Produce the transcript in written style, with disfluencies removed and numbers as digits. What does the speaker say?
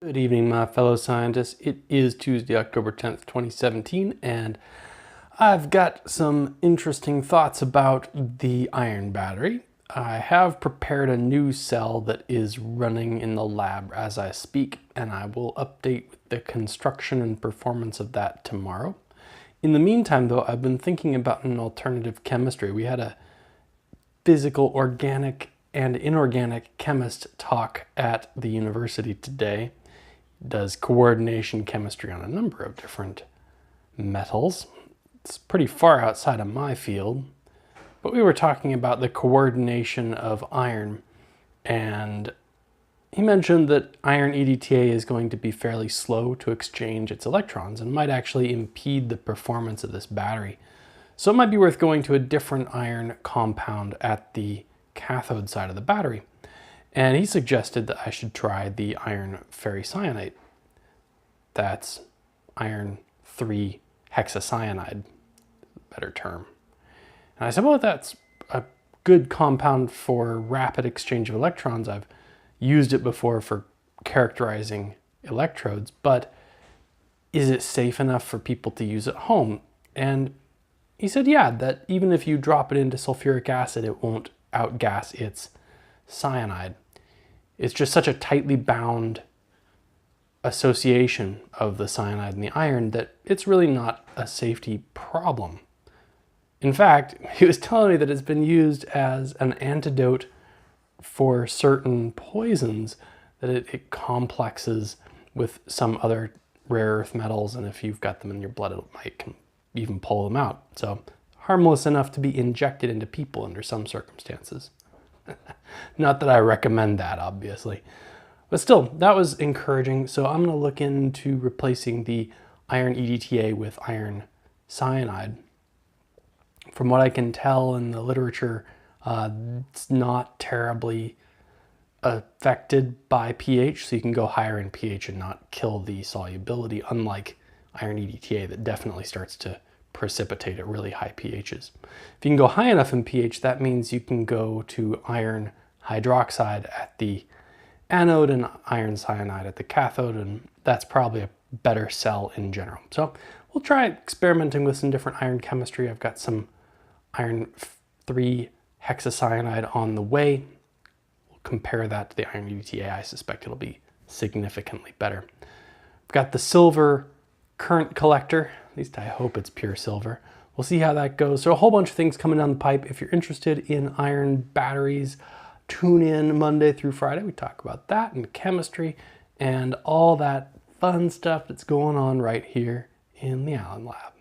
Good evening, my fellow scientists. It is Tuesday, October 10th, 2017, and I've got some interesting thoughts about the iron battery. I have prepared a new cell that is running in the lab as I speak, and I will update the construction and performance of that tomorrow. In the meantime, though, I've been thinking about an alternative chemistry. We had a physical, organic, and inorganic chemist talk at the university today. Does coordination chemistry on a number of different metals. It's pretty far outside of my field, but we were talking about the coordination of iron, and he mentioned that iron EDTA is going to be fairly slow to exchange its electrons and might actually impede the performance of this battery. So it might be worth going to a different iron compound at the cathode side of the battery. And he suggested that I should try the iron ferricyanate. That's iron 3 hexacyanide, better term. And I said, well, that's a good compound for rapid exchange of electrons. I've used it before for characterizing electrodes, but is it safe enough for people to use at home? And he said, yeah, that even if you drop it into sulfuric acid, it won't outgas its cyanide. It's just such a tightly bound association of the cyanide and the iron that it's really not a safety problem. In fact, he was telling me that it's been used as an antidote for certain poisons, that it complexes with some other rare earth metals, and if you've got them in your blood, it might even pull them out. So harmless enough to be injected into people under some circumstances. Not that I recommend that, obviously. But still, that was encouraging. So I'm going to look into replacing the iron EDTA with iron cyanide. From what I can tell in the literature, it's not terribly affected by pH, so you can go higher in pH and not kill the solubility, unlike iron EDTA that definitely starts to precipitate at really high pHs. If you can go high enough in pH, that means you can go to iron hydroxide at the anode and iron cyanide at the cathode, and that's probably a better cell in general. So we'll try experimenting with some different iron chemistry. I've got some iron 3 hexacyanide on the way. We'll compare that to the iron EDTA. I suspect it'll be significantly better. I've got the silver current collector. At least I hope it's pure silver. We'll see how that goes. So a whole bunch of things coming down the pipe. If you're interested in iron batteries, tune in Monday through Friday. We talk about that and chemistry and all that fun stuff that's going on right here in the Allen Lab.